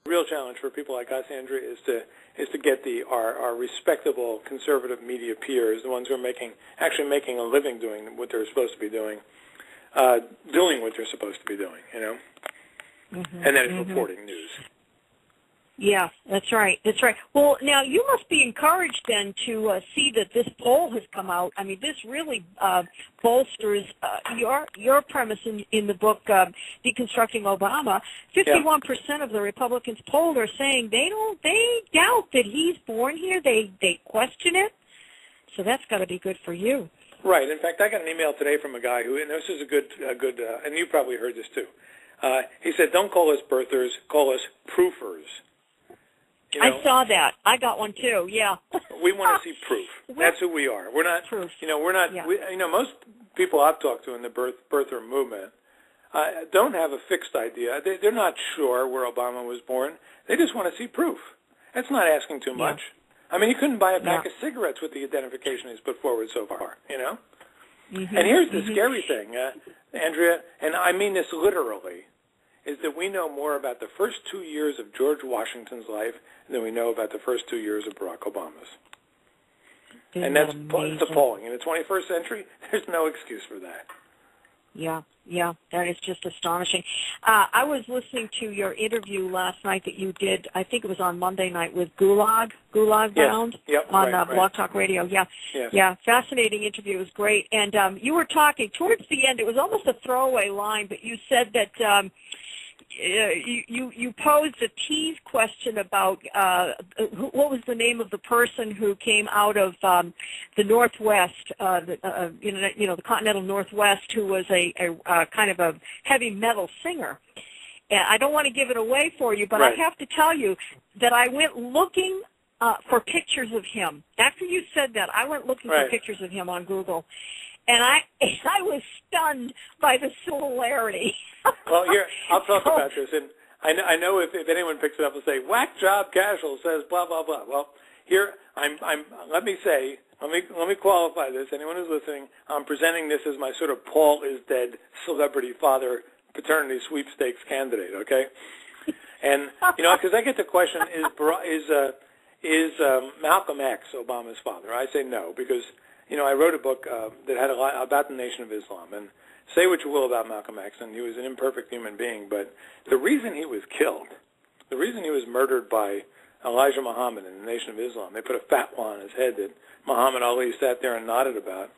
real challenge for people like us, Andrea, is to get our respectable conservative media peers, the ones who are actually making a living doing what they're supposed to be doing, doing what they're supposed to be doing, you know, and then it's reporting news. Yeah, that's right. That's right. Well, now you must be encouraged then to see that this poll has come out. I mean, this really bolsters your premise in the book, Deconstructing Obama. 51% of the Republicans polled are saying they doubt that he's born here. They question it. So that's got to be good for you. Right. In fact, I got an email today from a guy who, and this is a good, and you probably heard this too. He said, "Don't call us birthers, call us proofers." You know, I saw that. I got one too. Yeah. We want to see proof. That's who we are. We're not proof. You know, we're not. Yeah. Most people I've talked to in the birther movement don't have a fixed idea. They're not sure where Obama was born. They just want to see proof. That's not asking too much. I mean, you couldn't buy a pack of cigarettes with the identification he's put forward so far. You know. And here's the scary thing, Andrea, and I mean this literally, is that we know more about the first 2 years of George Washington's life than we know about the first 2 years of Barack Obama's. And that's appalling. In the 21st century, there's no excuse for that. Yeah, that is just astonishing. I was listening to your interview last night that you did, I think it was on Monday night, with Gulag Bound on Blog Talk Radio. Yeah, fascinating interview. It was great. And you were talking, towards the end, it was almost a throwaway line, but you said that you posed a tease question about what was the name of the person who came out of the Northwest, the continental Northwest, who was a kind of a heavy metal singer. And I don't want to give it away for you, but I have to tell you that I went looking for pictures of him. After you said that, I went looking for pictures of him on Google. And I was stunned by the similarity. Well, here, I'll talk about this. And I know if anyone picks it up and say, whack job, Cashill says blah, blah, blah. Well, here, let me qualify this. Anyone who's listening, I'm presenting this as my sort of Paul is dead celebrity father paternity sweepstakes candidate, okay? And, because I get the question, is Malcolm X Obama's father? I say no, because I wrote a book that had a lot about the Nation of Islam, and say what you will about Malcolm X, and he was an imperfect human being, but the reason he was killed, the reason he was murdered by Elijah Muhammad in the Nation of Islam, they put a fatwa on his head that Muhammad Ali sat there and nodded about,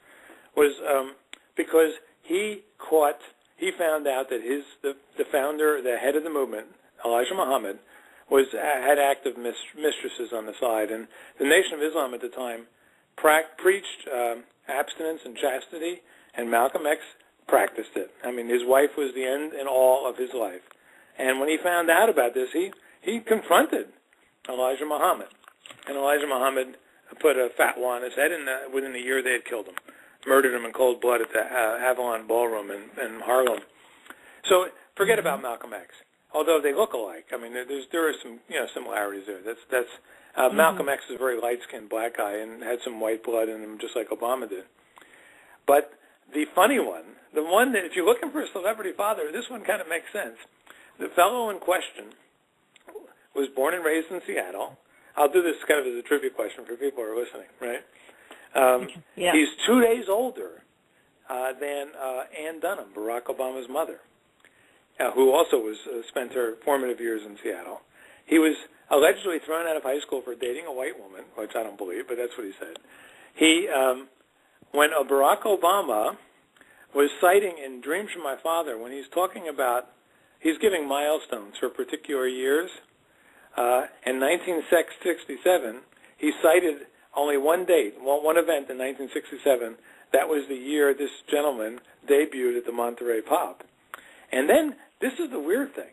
was because he found out that the founder, the head of the movement, Elijah Muhammad, had active mistresses on the side, and the Nation of Islam at the time preached abstinence and chastity, and Malcolm X practiced it. I mean, his wife was the end and all of his life. And when he found out about this, he confronted Elijah Muhammad. And Elijah Muhammad put a fatwa on his head, and within a year they had killed him, murdered him in cold blood at the Avalon Ballroom in Harlem. So forget about Malcolm X, although they look alike. I mean, there are some similarities there. Malcolm X is a very light-skinned black guy and had some white blood in him, just like Obama did. But the funny one, the one that if you're looking for a celebrity father, this one kind of makes sense. The fellow in question was born and raised in Seattle. I'll do this kind of as a trivia question for people who are listening, right? He's 2 days older than Ann Dunham, Barack Obama's mother, who also spent her formative years in Seattle. He was allegedly thrown out of high school for dating a white woman, which I don't believe, but that's what he said. When Barack Obama was citing in Dreams from My Father, when he's talking about, he's giving milestones for particular years. In 1967, he cited only one date, one event in 1967. That was the year this gentleman debuted at the Monterey Pop. And then, this is the weird thing.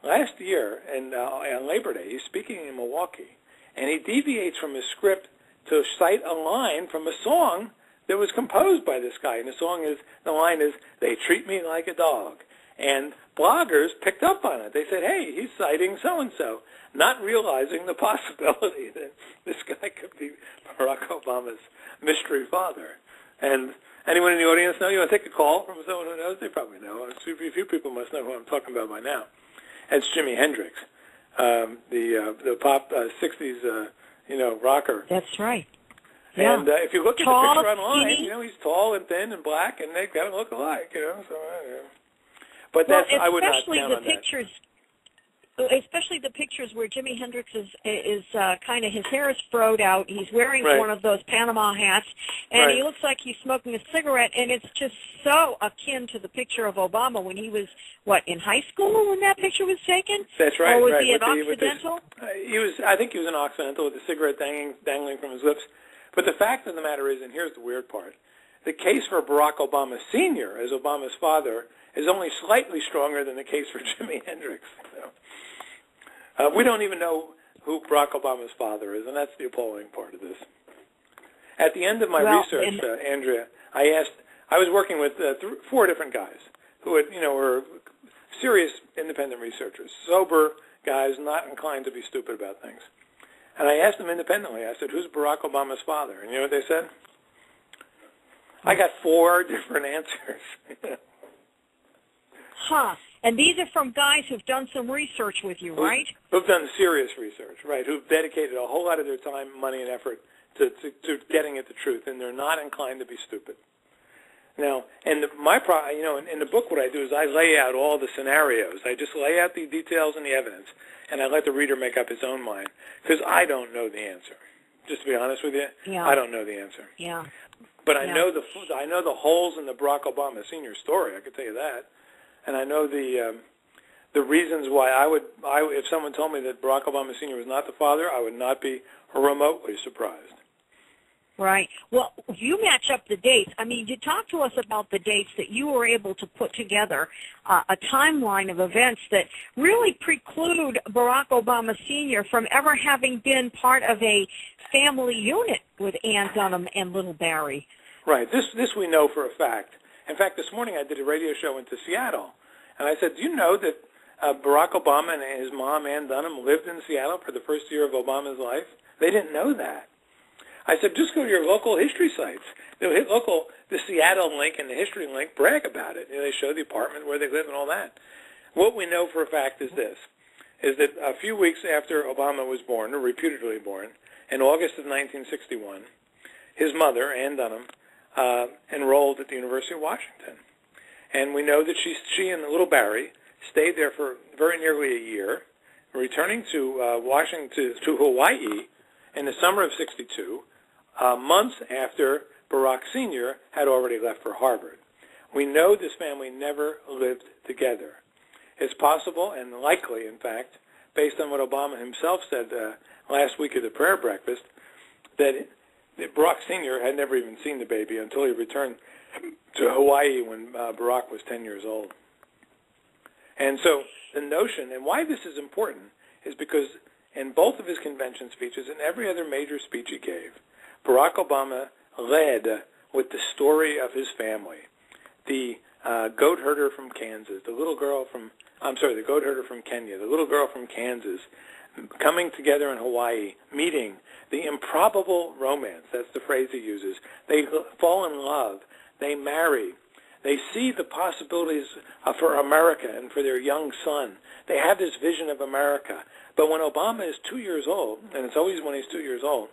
Last year, on Labor Day, he's speaking in Milwaukee, and he deviates from his script to cite a line from a song that was composed by this guy. And the line is, "They treat me like a dog." And bloggers picked up on it. They said, hey, he's citing so-and-so, not realizing the possibility that this guy could be Barack Obama's mystery father. And anyone in the audience know? You want to take a call from someone who knows? They probably know. A few people must know who I'm talking about by now. It's Jimi Hendrix. the pop 60s rocker. That's right. Yeah. And if you look at tall, the picture online, skinny. he's tall and thin and black, and they kind of look alike, So, but that's I would not count on pictures. Especially the pictures where Jimi Hendrix is kind of, his hair is froed out. He's wearing one of those Panama hats, and he looks like he's smoking a cigarette, and it's just so akin to the picture of Obama when he was, in high school when that picture was taken? That's right. Or was he at Occidental? I think he was in Occidental with the cigarette dangling from his lips. But the fact of the matter is, and here's the weird part, the case for Barack Obama Sr. as Obama's father is only slightly stronger than the case for Jimi Hendrix. We don't even know who Barack Obama's father is, and that's the appalling part of this. At the end of my research, Andrea, I was working with 4 different guys who were serious independent researchers, sober guys not inclined to be stupid about things. And I asked them independently, I said, who's Barack Obama's father? And you know what they said? I got 4 different answers. Huh. And these are from guys who've done some research with you, right? Who've done serious research, right, who've dedicated a whole lot of their time, money, and effort to getting at the truth, and they're not inclined to be stupid. Now, and in the book what I do is I lay out all the scenarios. I just lay out the details and the evidence, and I let the reader make up his own mind, because I don't know the answer. Just to be honest with you, I don't know the answer. Yeah. But I know the holes in the Barack Obama Sr. story, I can tell you that. And I know the reasons why if someone told me that Barack Obama Sr. was not the father, I would not be remotely surprised. Right. Well, you match up the dates. I mean, you talk to us about the dates that you were able to put together a timeline of events that really preclude Barack Obama Sr. from ever having been part of a family unit with Ann Dunham and little Barry. Right. This we know for a fact. In fact, this morning I did a radio show into Seattle, and I said, do you know that Barack Obama and his mom, Ann Dunham, lived in Seattle for the first year of Obama's life? They didn't know that. I said, just go to your local history sites. The Seattle link and the history link brag about it. They show the apartment where they live and all that. What we know for a fact is this, is that a few weeks after Obama was born, or reputedly born, in August of 1961, his mother, Ann Dunham, enrolled at the University of Washington. And we know that she and little Barry stayed there for very nearly a year, returning to to Hawaii in the summer of '62, months after Barack Sr. had already left for Harvard. We know this family never lived together. It's possible and likely, in fact, based on what Obama himself said last week at the prayer breakfast, that Barack Sr. had never even seen the baby until he returned to Hawaii when Barack was 10 years old. And so the notion, and why this is important, is because in both of his convention speeches and every other major speech he gave, Barack Obama led with the story of his family. The goat herder from Kansas, the goat herder from Kenya, the little girl from Kansas, coming together in Hawaii, meeting, the improbable romance, that's the phrase he uses. They fall in love, they marry, they see the possibilities for America and for their young son. They have this vision of America. But when Obama is 2 years old, and it's always when he's 2 years old,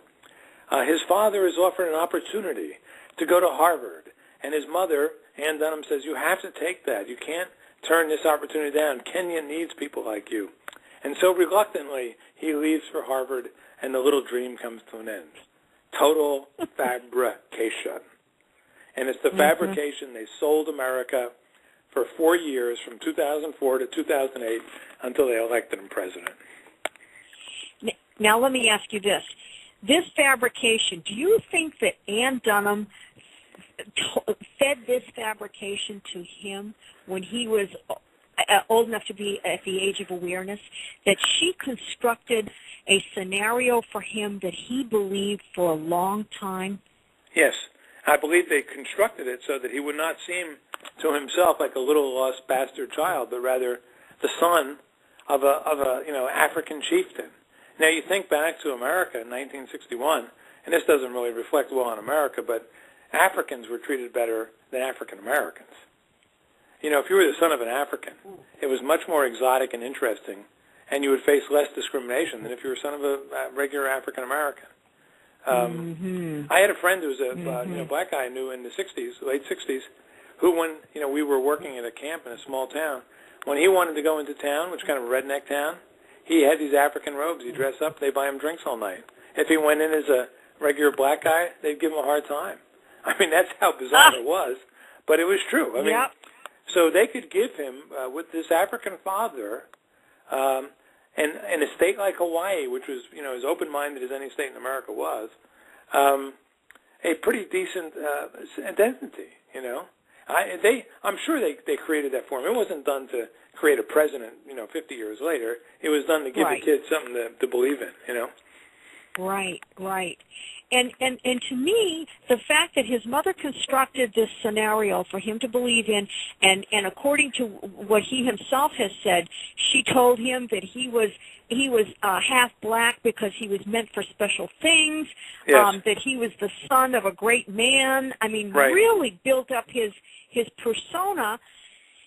his father is offered an opportunity to go to Harvard. And his mother, Ann Dunham, says, you have to take that. You can't turn this opportunity down. Kenya needs people like you. And so reluctantly, he leaves for Harvard, and the little dream comes to an end. Total fabrication. And it's the fabrication. They sold America for 4 years, from 2004 to 2008, until they elected him president. Now let me ask you this. This fabrication, do you think that Ann Dunham fed this fabrication to him when he was old enough to be at the age of awareness, that she constructed a scenario for him that he believed for a long time? Yes. I believe they constructed it so that he would not seem to himself like a little lost bastard child, but rather the son of a African chieftain. Now you think back to America in 1961, and this doesn't really reflect well on America, but Africans were treated better than African Americans. If you were the son of an African, it was much more exotic and interesting and you would face less discrimination than if you were son of a regular African American. I had a friend who was a black guy I knew in the late 60s, who when we were working at a camp in a small town, when he wanted to go into town, which is kind of a redneck town, he had these African robes. He'd dress up, they'd buy him drinks all night. If he went in as a regular black guy, they'd give him a hard time. I mean, that's how bizarre it was, but it was true. I mean, so they could give him, with this African father, and in a state like Hawaii, which was, as open-minded as any state in America was, a pretty decent identity, I'm sure they created that for him. It wasn't done to create a president, 50 years later. It was done to give the kids something to believe in, Right. And to me, the fact that his mother constructed this scenario for him to believe in, and according to what he himself has said, she told him that he was half black because he was meant for special things, that he was the son of a great man. I mean, really built up his persona.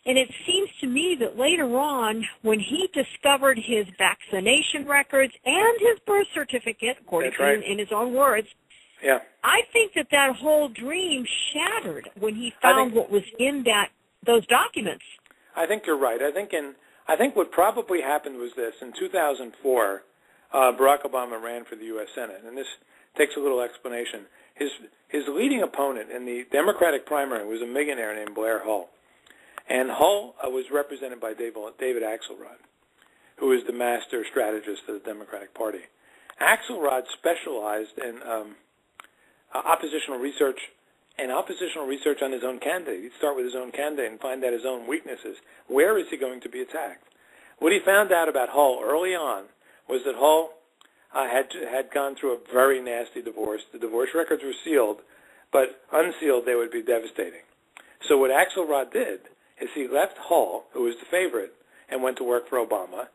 And it seems to me that later on, when he discovered his vaccination records and his birth certificate, according to him in his own words, I think that whole dream shattered when he found what was in those documents. I think you're right. I think what probably happened was this. In 2004, Barack Obama ran for the U.S. Senate, and this takes a little explanation. His leading opponent in the Democratic primary was a millionaire named Blair Hull. And Hull was represented by David Axelrod, who is the master strategist of the Democratic Party. Axelrod specialized in oppositional research on his own candidate. He'd start with his own candidate and find out his own weaknesses. Where is he going to be attacked? What he found out about Hull early on was that Hull had gone through a very nasty divorce. The divorce records were sealed, but unsealed they would be devastating. So what Axelrod did is he left Hull, who was the favorite, and went to work for Obama.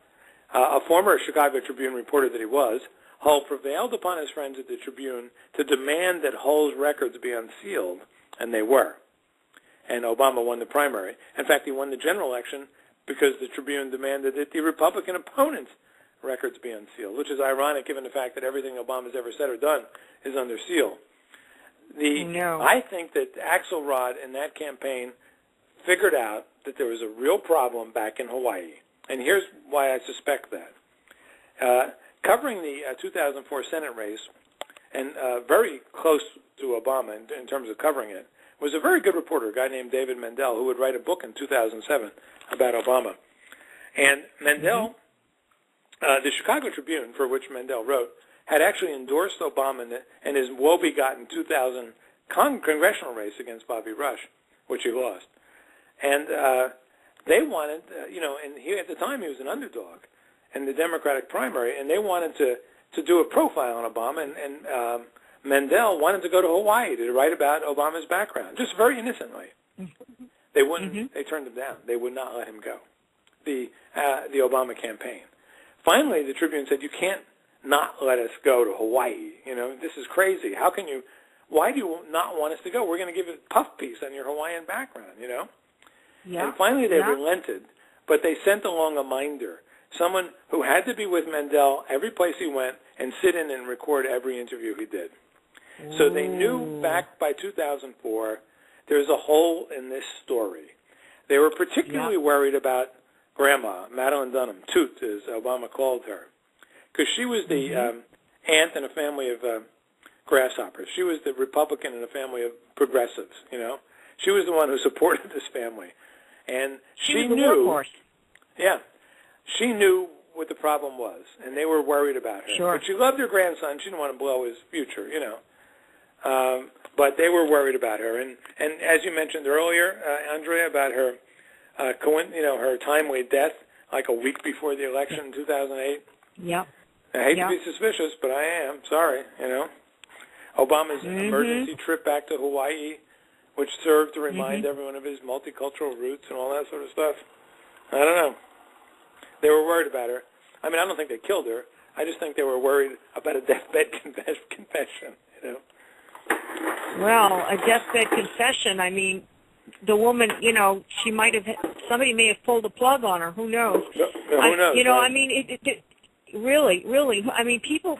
A former Chicago Tribune reporter that he was, Hull prevailed upon his friends at the Tribune to demand that Hull's records be unsealed, and they were. And Obama won the primary. In fact, he won the general election because the Tribune demanded that the Republican opponent's records be unsealed, which is ironic given the fact that everything Obama's ever said or done is under seal. I think that Axelrod in that campaign figured out that there was a real problem back in Hawaii. And here's why I suspect that. Covering the 2004 Senate race, and very close to Obama in terms of covering it, was a very good reporter, a guy named David Mendel, who would write a book in 2007 about Obama. And Mendel, the Chicago Tribune, for which Mendel wrote, had actually endorsed Obama in his woe-begotten 2000 congressional race against Bobby Rush, which he lost. And they wanted, and at the time he was an underdog in the Democratic primary, and they wanted to do a profile on Obama, and Mendel wanted to go to Hawaii to write about Obama's background, just very innocently. They wouldn't. They turned him down. They would not let him go. The Obama campaign. Finally, the Tribune said, "You can't not let us go to Hawaii. This is crazy. How can you? Why do you not want us to go? We're going to give a puff piece on your Hawaiian background. And finally, they relented, but they sent along a minder, someone who had to be with Mendel every place he went and sit in and record every interview he did. So they knew back by 2004 there's a hole in this story. They were particularly worried about Grandma, Madeline Dunham, Toot, as Obama called her, because she was the aunt in a family of grasshoppers. She was the Republican in a family of progressives, She was the one who supported this family. And she knew, she knew what the problem was, and they were worried about her. Sure. But she loved her grandson. She didn't want to blow his future, but they were worried about her. And as you mentioned earlier, Andrea, about her, her timely death, like a week before the election in 2008. Yep. I hate to be suspicious, but I am. Sorry, Obama's emergency trip back to Hawaii, which served to remind everyone of his multicultural roots and all that sort of stuff. I don't know. They were worried about her. I mean, I don't think they killed her. I just think they were worried about a deathbed confession, Well, a deathbed confession, I mean, the woman, she might have, somebody may have pulled the plug on her. Who knows? Who knows? Right? I mean, it really, I mean, people,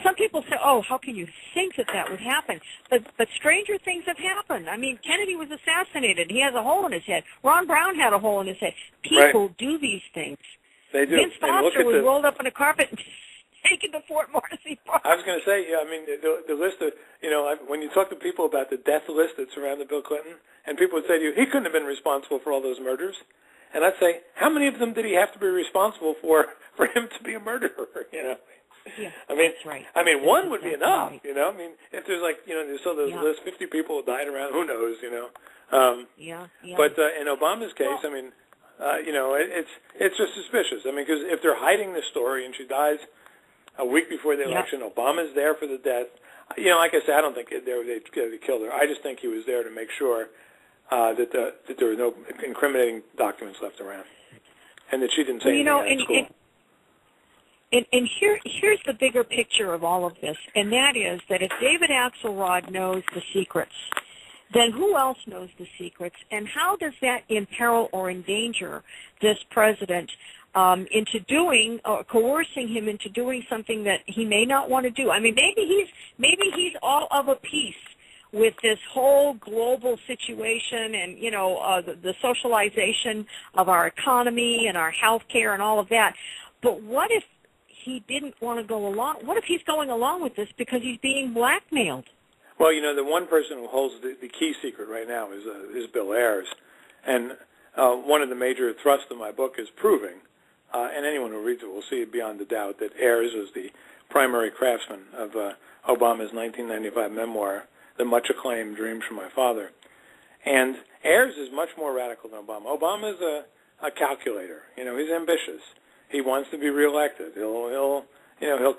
some people say, oh, how can you think that would happen? But stranger things have happened. I mean, Kennedy was assassinated. He has a hole in his head. Ron Brown had a hole in his head. People do these things. They do. Vince Foster was rolled up in a carpet and taken to Fort Marcy Park. I was going to say, I mean, the list of, when you talk to people about the death list that surrounded Bill Clinton, and people would say to you, he couldn't have been responsible for all those murders. And I'd say, how many of them did he have to be responsible for him to be a murderer, Yeah, I mean, that's right. I mean, one would be enough, right. I mean, if there's you saw those lists, 50 people who died around, who knows, Yeah. But in Obama's case, I mean, it's just suspicious. I mean, because if they're hiding the story and she dies a week before the election, Obama's there for the death. Like I said, I don't think they killed her. I just think he was there to make sure that there were no incriminating documents left around, and that she didn't say anything at school. And here's the bigger picture of all of this, and that is that if David Axelrod knows the secrets, then who else knows the secrets, and how does that imperil or endanger this president into doing, or coercing him into doing something that he may not want to do? I mean, maybe he's all of a piece with this whole global situation and, the socialization of our economy and our health care and all of that. But what if he didn't want to go along? What if he's going along with this because he's being blackmailed? Well, the one person who holds the key secret right now is Bill Ayers. And one of the major thrusts of my book is proving, and anyone who reads it will see it beyond a doubt, that Ayers was the primary craftsman of Obama's 1995 memoir, The Much Acclaimed Dreams from My Father. And Ayers is much more radical than Obama. Obama's a calculator. He's ambitious. He wants to be reelected. He'll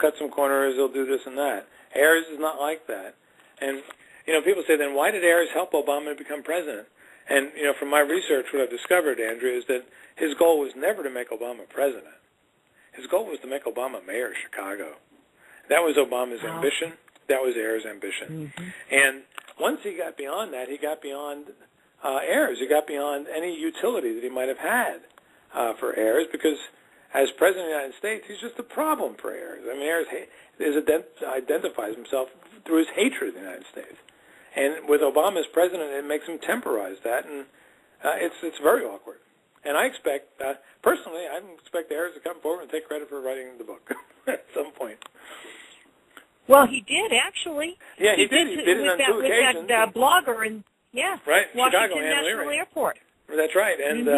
cut some corners. He'll do this and that. Ayers is not like that. And people say, then why did Ayers help Obama become president? And from my research, what I've discovered, Andrea, is that his goal was never to make Obama president. His goal was to make Obama mayor of Chicago. That was Obama's ambition. That was Ayers' ambition. Mm-hmm. And once he got beyond that, he got beyond Ayers. He got beyond any utility that he might have had for Ayers, because as President of the United States, he's just a problem for Ayers. I mean, Ayers identifies himself through his hatred of the United States. And with Obama as president, it makes him temporize that, and it's very awkward. And I expect, personally, I expect Ayers to come forward and take credit for writing the book at some point. Well, he did, actually. Yeah, he did. He did it on two occasions. With that blogger in, Washington National Airport. That's right. And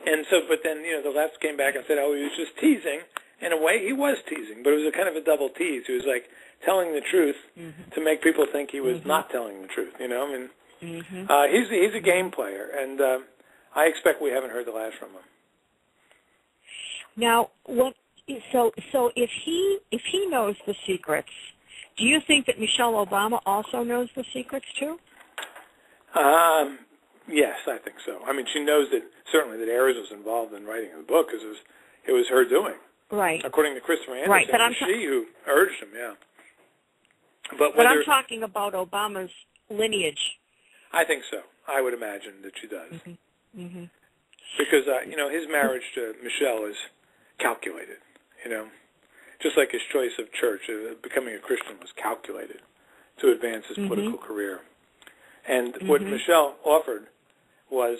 and so, but then, the left came back and said, oh, he was just teasing. In a way, he was teasing, but it was a kind of a double tease. He was like telling the truth to make people think he was not telling the truth. I mean, he's a game player, and I expect we haven't heard the last from him. Now, so if he knows the secrets, do you think that Michelle Obama also knows the secrets too? Yes, I think so. I mean, she knows that certainly that Ayers was involved in writing the book, because it was her doing. Right. According to Christopher Anderson, right, but it was she who urged him, But I'm talking about Obama's lineage. I think so. I would imagine that she does. Because, his marriage to Michelle is calculated, Just like his choice of church, becoming a Christian was calculated to advance his political career. And what Michelle offered was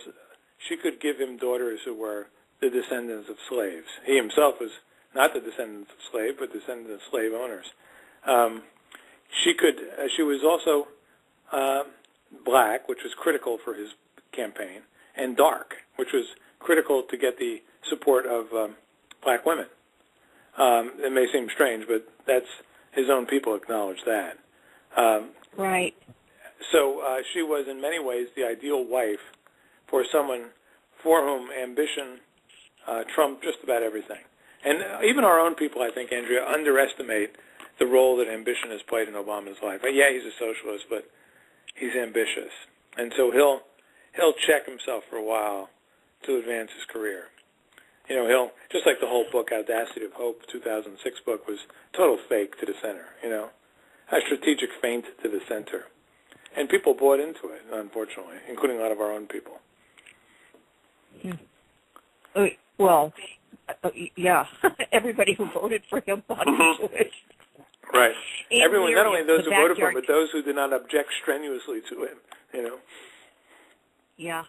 she could give him daughters who were the descendants of slaves. He himself was not the descendant of slaves, but descendant of slave owners. She was also black, which was critical for his campaign, and dark, which was critical to get the support of black women. It may seem strange, but that's his own people acknowledge that. Right. So she was in many ways the ideal wife for someone for whom ambition trumped just about everything. And even our own people, I think, Andrea, underestimate the role that ambition has played in Obama's life. Yeah, he's a socialist, but he's ambitious. And so he'll check himself for a while to advance his career. He'll, just like the whole book, Audacity of Hope, 2006 book, was total fake to the center, a strategic feint to the center. And people bought into it, unfortunately, including a lot of our own people. Well, yeah, everybody who voted for him bought into it. Right. Everyone, not only those who voted for him, but those who did not object strenuously to him, you know. Yeah.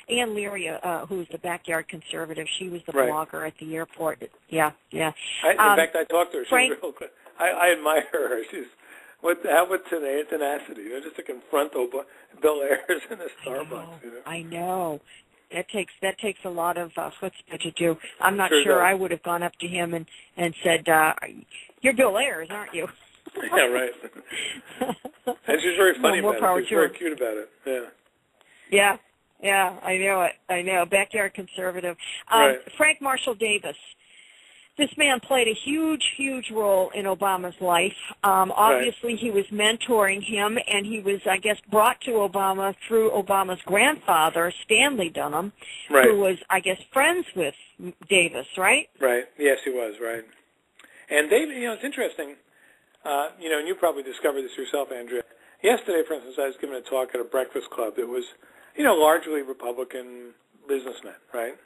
Ann Leary, who's the backyard conservative, she was the blogger at the airport. Yeah. In fact, I talked to her. She's real good. I admire her. She's what tenacity, you know, just to confront Bill Ayers in a Starbucks. You know? I know. That takes a lot of chutzpah to do. I'm not sure I would have gone up to him and said, "You're Bill Ayers, aren't you?" Yeah, right. And she's very funny about it. She's very cute about it. Yeah. Yeah, I know. Backyard conservative. Frank Marshall Davis. This man played a huge role in Obama's life. Obviously, he was mentoring him, and he was, I guess, brought to Obama through Obama's grandfather, Stanley Dunham, who was, I guess, friends with Davis, right? Right. Yes, he was, right. And David, you know, it's interesting, you know, and you probably discovered this yourself, Andrea. Yesterday, for instance, I was giving a talk at a breakfast club that was, you know, largely Republican businessmen, right?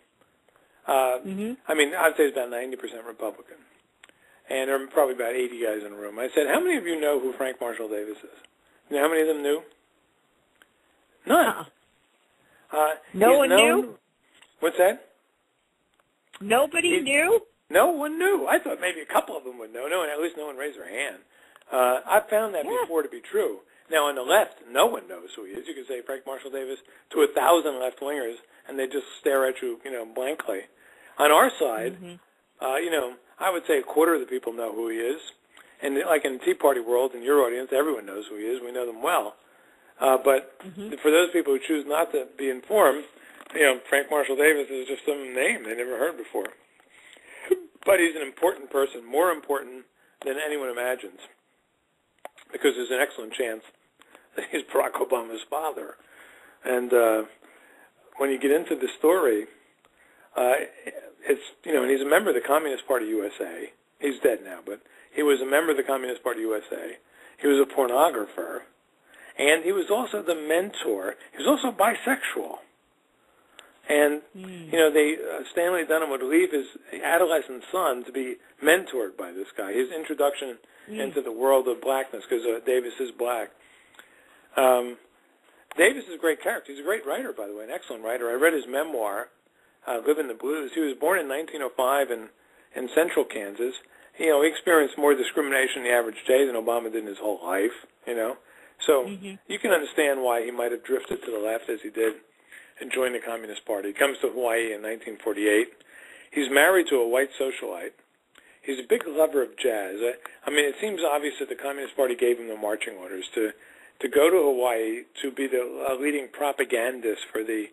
I mean, I'd say it's about 90% Republican. And there are probably about 80 guys in the room. I said, how many of you know who Frank Marshall Davis is? You know how many of them knew? None. No one knew? What's that? Nobody knew? No one knew. I thought maybe a couple of them would know. No, and at least no one raised their hand. I've found that before to be true. Now, on the left, no one knows who he is. You could say Frank Marshall Davis to 1,000 left-wingers, and they just stare at you, you know, blankly. On our side, you know, I would say a quarter of the people know who he is. And like in the Tea Party world, in your audience, everyone knows who he is. We know them well. But for those people who choose not to be informed, you know, Frank Marshall Davis is just some name they never heard before. But he's an important person, more important than anyone imagines, because there's an excellent chance that he's Barack Obama's father. And when you get into the story, it's, you know, and he's a member of the Communist Party USA. He's dead now, but he was a member of the Communist Party USA. He was a pornographer, and he was also the mentor. He was also bisexual. And, you know, Stanley Dunham would leave his adolescent son to be mentored by this guy, his introduction into the world of blackness, because Davis is black. Davis is a great character. He's a great writer, by the way, an excellent writer. I read his memoir, Live in the Blues. He was born in 1905 in central Kansas. You know, he experienced more discrimination than the average Jay than Obama did in his whole life, you know. So you can understand why he might have drifted to the left as he did and joined the Communist Party. He comes to Hawaii in 1948. He's married to a white socialite. He's a big lover of jazz. I mean, it seems obvious that the Communist Party gave him the marching orders to go to Hawaii to be the leading propagandist for the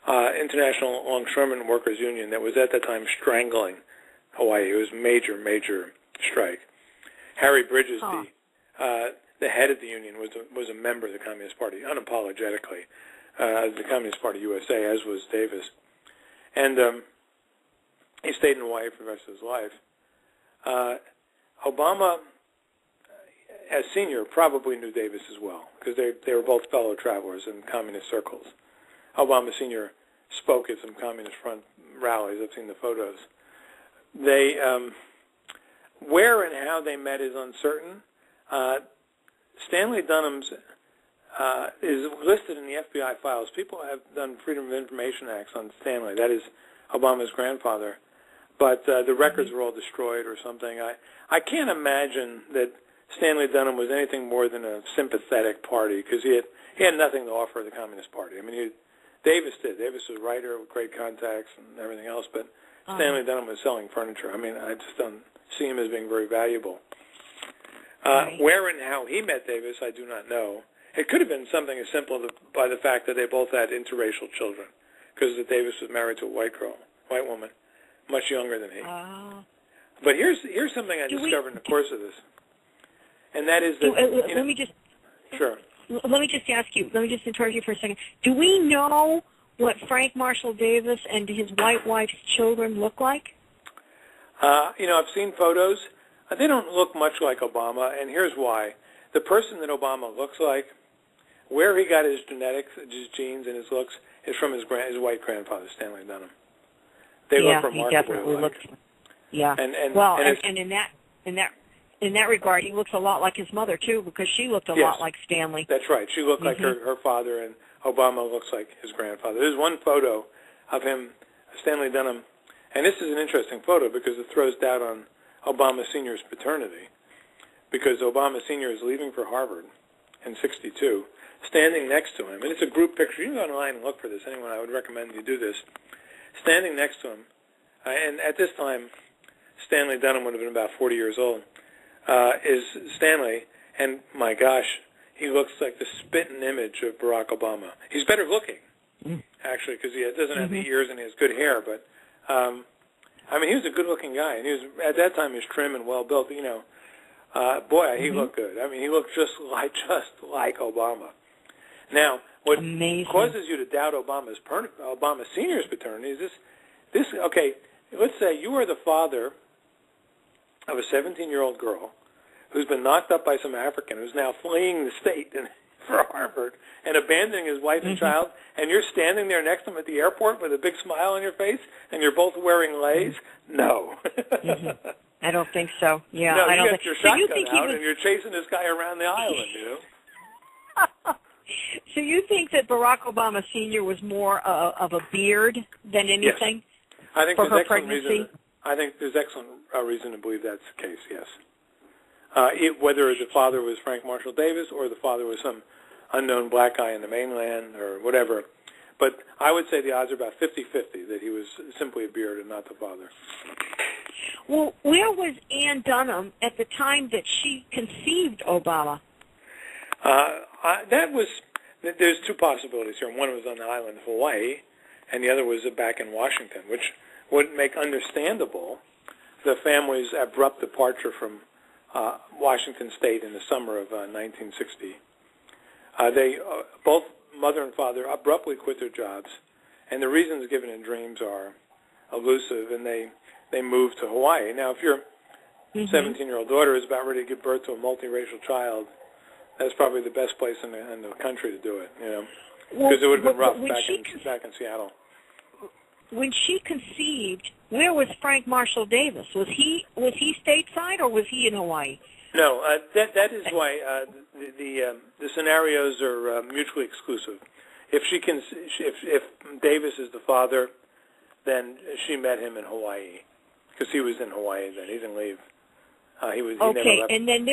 International Longshoremen Workers Union that was at that time strangling Hawaii. It was major strike. Harry Bridges, the head of the union, was a member of the Communist Party, unapologetically, the Communist Party USA, as was Davis. And he stayed in Hawaii for the rest of his life. Obama, as senior, probably knew Davis as well, because they were both fellow travelers in communist circles. Obama Sr. spoke at some Communist Front rallies. I've seen the photos. They, where and how they met is uncertain. Stanley Dunham's is listed in the FBI files. People have done Freedom of Information Acts on Stanley. That is Obama's grandfather. But the records were all destroyed or something. I can't imagine that Stanley Dunham was anything more than a sympathetic party, because he had nothing to offer the Communist Party. I mean, Davis did. Davis was a writer with great contacts and everything else, but Stanley Dunham was selling furniture. I mean, I just don't see him as being very valuable. Where and how he met Davis, I do not know. It could have been something as simple by the fact that they both had interracial children, because Davis was married to a white woman, much younger than he. But here's something I discovered in the course of this, and that is that. Let me just. Sure. Let me just ask you. Let me just interrupt you for a second. Do we know what Frank Marshall Davis and his white wife's children look like? You know, I've seen photos. They don't look much like Obama, and here's why. The person that Obama looks like where he got his genetics, his genes, and his looks is from his white grandfather, Stanley Dunham. They look remarkably he definitely alike. looks. Yeah. And in that regard, he looks a lot like his mother too, because she looked a lot like Stanley. That's right. She looked like her father, and Obama looks like his grandfather. There's one photo of him, Stanley Dunham, and this is an interesting photo because it throws doubt on Obama Sr.'s paternity, because Obama Sr. is leaving for Harvard in '62, standing next to him, and it's a group picture. You can go online and look for this. Anyone, I would recommend you do this. Standing next to him, and at this time, Stanley Dunham would have been about 40 years old, is Stanley, and my gosh, he looks like the spitting image of Barack Obama. He's better looking, actually, because he doesn't have the ears and he has good hair, but, I mean, he was a good-looking guy, and he was, at that time, he was trim and well-built, you know. Boy, he looked good. I mean, he looked just like Obama. Now, what causes you to doubt Obama Sr.'s paternity is this. Okay, let's say you are the father of a 17-year-old girl who's been knocked up by some African who's now fleeing the state for Harvard and abandoning his wife and child, and you're standing there next to him at the airport with a big smile on your face, and you're both wearing leis? No. I don't think so. Yeah, no, I don't you think got your so. shotgun out, and you're chasing this guy around the island, you know? So you think that Barack Obama Sr. was more of a beard than anything? Yes. I think for there's her pregnancy? I think there's excellent reason to believe that's the case, yes. Whether the father was Frank Marshall Davis or the father was some unknown black guy in the mainland or whatever. But I would say the odds are about 50-50 that he was simply a beard and not the father. Well, where was Ann Dunham at the time that she conceived Obama? There's two possibilities here. One was on the island of Hawaii, and the other was back in Washington, which would make understandable the family's abrupt departure from Washington State in the summer of 1960. Both mother and father abruptly quit their jobs, and the reasons given in dreams are elusive, and they moved to Hawaii. Now, if your 17-year-old daughter is about ready to give birth to a multiracial child, that's probably the best place in the country to do it, you know, because it would have been rough back in Seattle. When she conceived, where was Frank Marshall Davis? Was he stateside or was he in Hawaii? No, that is why the scenarios are mutually exclusive. If Davis is the father, then she met him in Hawaii because he was in Hawaii then. He didn't leave. He never left. And then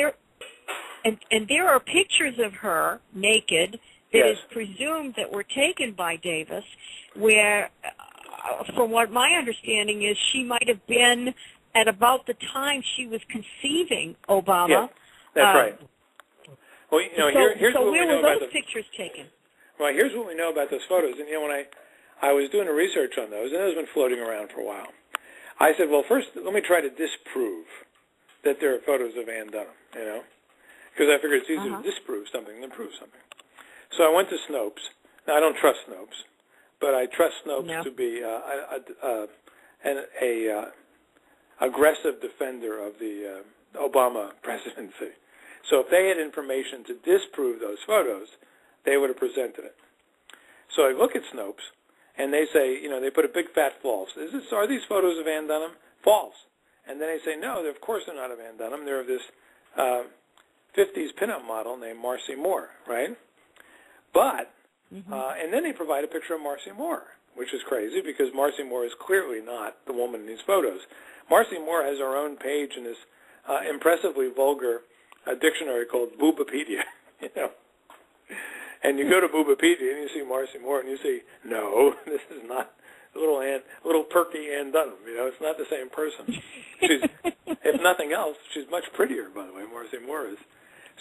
there are pictures of her naked that is presumed that were taken by Davis, where, from what my understanding is, she might have been at about the time she was conceiving Obama. Yeah, that's right. Well, you know, here's so what where we know were about those pictures taken? Well, here's what we know about those photos. And, you know, when I was doing the research on those, and those have been floating around for a while, I said, well, first, let me try to disprove that there are photos of Ann Dunham, you know, because I figured it's easier to disprove something than prove something. So I went to Snopes. Now, I don't trust Snopes, but I trust Snopes to be an aggressive defender of the Obama presidency. So if they had information to disprove those photos, they would have presented it. So I look at Snopes, and they say, you know, they put a big fat false. Are these photos of Ann Dunham? False. And then they say, no, of course they're not of Ann Dunham. They're of this 50s pinup model named Marcy Moore, right? But, and then they provide a picture of Marcy Moore, which is crazy because Marcy Moore is clearly not the woman in these photos. Marcy Moore has her own page in this impressively vulgar dictionary called Boobapedia, you know. And you go to Boobapedia and you see Marcy Moore and you see, no, this is not little perky Ann Dunham, you know. It's not the same person. She's, if nothing else, she's much prettier, by the way, Marcy Moore is.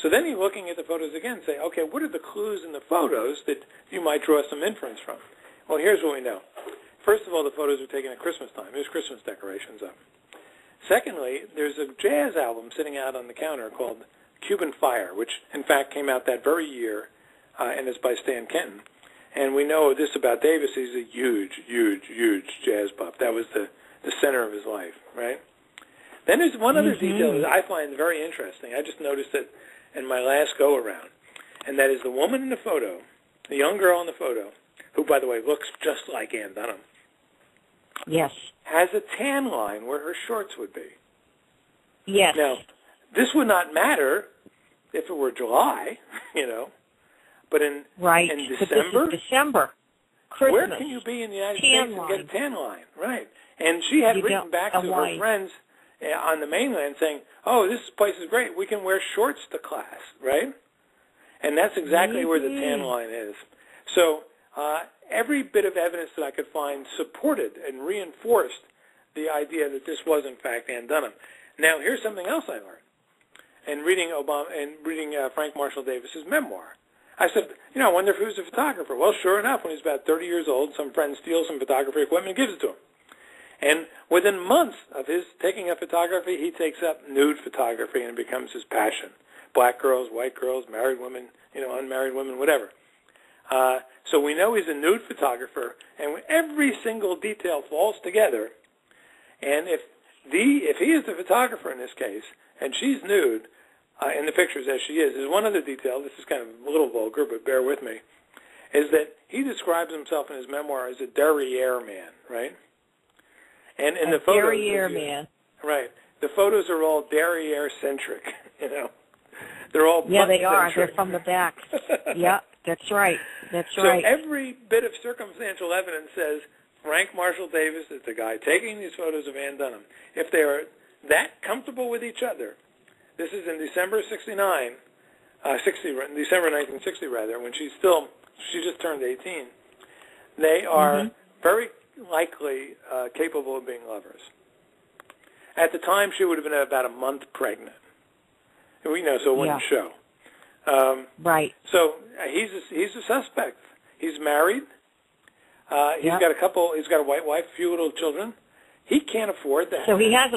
So then you're looking at the photos again and say, okay, what are the clues in the photos that you might draw some inference from? Well, here's what we know. First of all, the photos were taken at Christmas time. There's Christmas decorations up. Secondly, there's a jazz album sitting out on the counter called Cuban Fire, which, in fact, came out that very year, and is by Stan Kenton. And we know this about Davis. He's a huge, huge, huge jazz buff. That was the center of his life, right? Then there's one other detail that I find very interesting. I just noticed it in my last go-around. and that is the woman in the photo, the young girl in the photo, who, by the way, looks just like Ann Dunham. Yes. Has a tan line where her shorts would be. Yes. Now, this would not matter if it were July, but in December. But this is December. Christmas. Where can you be in the United States and get a tan line? Right. And she had written back to her friends on the mainland saying, oh, this place is great. We can wear shorts to class, right? And that's exactly where the tan line is. So every bit of evidence that I could find supported and reinforced the idea that this was, in fact, Ann Dunham. Now, here's something else I learned in reading Frank Marshall Davis's memoir. I said, I wonder if he was a photographer. Well, sure enough, when he's about 30 years old, some friend steals some photography equipment and gives it to him. And within months of his taking up photography, he takes up nude photography and it becomes his passion. Black girls, white girls, married women, unmarried women, whatever. So we know he's a nude photographer, and every single detail falls together. And if he is the photographer in this case, and she's nude in the pictures as she is, there's one other detail. This is kind of a little vulgar, but bear with me. Is that he describes himself in his memoir as a derriere man, right? And in the photos, derriere man, right? The photos are all derriere-centric. They're all they are. They're from the back. Yeah, that's right. That's right. So every bit of circumstantial evidence says Frank Marshall Davis is the guy taking these photos of Ann Dunham. If they are that comfortable with each other, this is in December December 1960 rather, when she just turned 18. They are very likely capable of being lovers. At the time, she would have been about a month pregnant. So it wouldn't show. Right. So he's a suspect. He's married. He's got a couple. He's got a white wife, a few little children. He can't afford that. So he has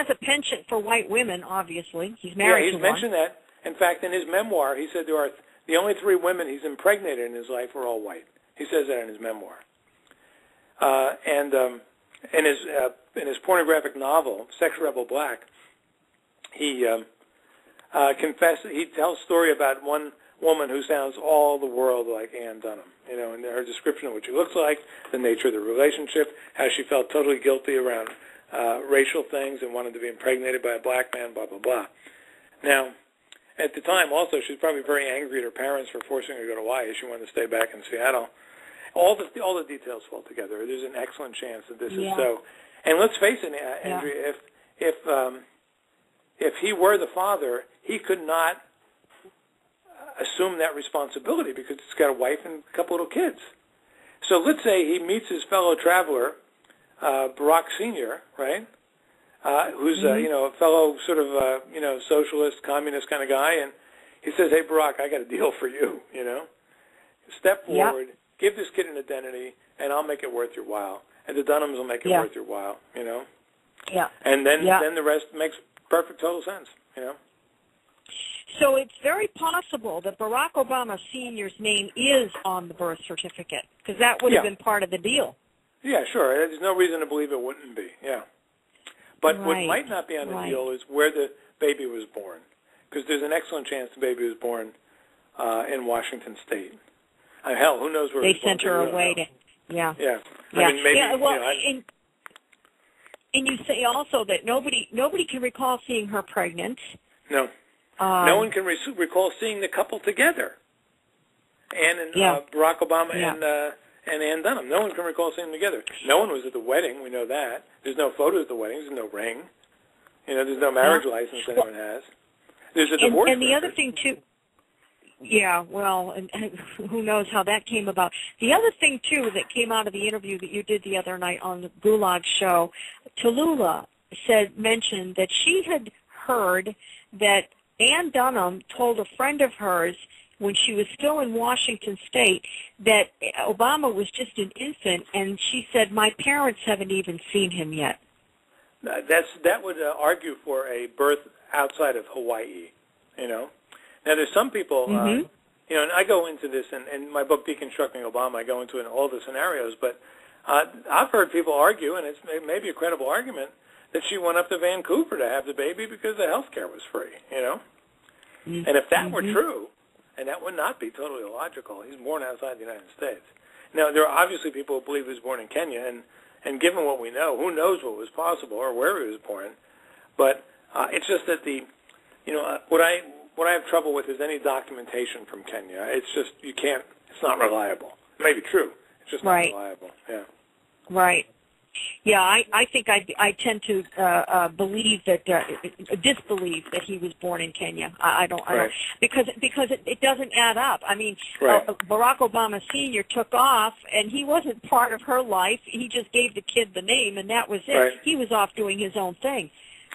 a penchant for white women. Obviously, he's married. Yeah, he's mentioned that. In fact, in his memoir, he said the only 3 women he's impregnated in his life were all white. He says that in his memoir. And in his pornographic novel, Sex Rebel Black, he confessed. He tells a story about one woman who sounds all the world like Ann Dunham. And her description of what she looks like, the nature of the relationship, how she felt totally guilty around racial things and wanted to be impregnated by a black man, blah, blah, blah. Now, at the time, also, she was probably very angry at her parents for forcing her to go to Hawaii. She wanted to stay back in Seattle. All the details fall together. There's an excellent chance that this is so. And let's face it, Andrea, if he were the father, he could not assume that responsibility because he's got a wife and a couple little kids. So let's say he meets his fellow traveler, Barack Sr., right? Who's a fellow sort of socialist, communist kind of guy, and he says, "Hey, Barack, I got a deal for you. Step forward, give this kid an identity, and I'll make it worth your while, and the Dunhams will make it worth your while. Yeah. And then the rest makes perfect total sense. So it's very possible that Barack Obama Sr.'s name is on the birth certificate because that would have been part of the deal. Yeah, sure. There's no reason to believe it wouldn't be. Yeah. But what might not be on the deal is where the baby was born, because there's an excellent chance the baby was born in Washington State. Hell, who knows where they sent her away to? Yeah. I mean, maybe. And you say also that nobody can recall seeing her pregnant. No. No one can recall seeing the couple together. And Barack Obama and Ann Dunham. No one can recall seeing them together. No one was at the wedding. We know that. There's no photos at the wedding. There's no ring. There's no marriage license anyone has. There's a divorce. And the other thing too. Yeah, well, and who knows how that came about. The other thing too that came out of the interview that you did the other night on the Gulag show, Tallulah mentioned that she had heard that Ann Dunham told a friend of hers when she was still in Washington State that Obama was just an infant, and she said, "My parents haven't even seen him yet." That would argue for a birth outside of Hawaii. Now there's some people, and I go into this in my book Deconstructing Obama. I go into it in all the scenarios, but I've heard people argue, and it's maybe a credible argument, that she went up to Vancouver to have the baby because the health care was free. And if that were true, and that would not be totally illogical, he's born outside the United States. Now, there are obviously people who believe he was born in Kenya, and given what we know, who knows what was possible or where he was born. But it's just that what I have trouble with is any documentation from Kenya. It's just, you can't, it's not reliable. It may be true. It's just not reliable. Yeah. Right. Yeah, I think I tend to believe that disbelieve that he was born in Kenya. I don't because it doesn't add up. I mean, Barack Obama Sr. took off, and he wasn't part of her life. He just gave the kid the name, and that was it. Right. He was off doing his own thing.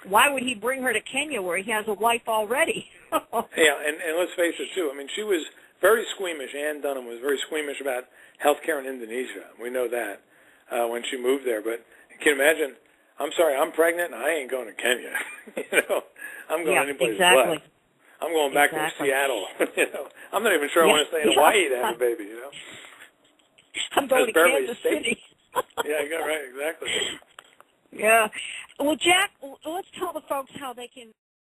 Why would he bring her to Kenya where he has a wife already? Yeah, and let's face it too. I mean, she was very squeamish. Ann Dunham was very squeamish about health care in Indonesia. We know that. When she moved there, but can you imagine? I'm sorry, I'm pregnant and I ain't going to Kenya. I'm going anyplace left. I'm going back to Seattle. I'm not even sure I want to stay in Hawaii to have a baby. I'm going to Kansas City. Yeah, right, exactly. Yeah. Well, Jack, let's tell the folks how they can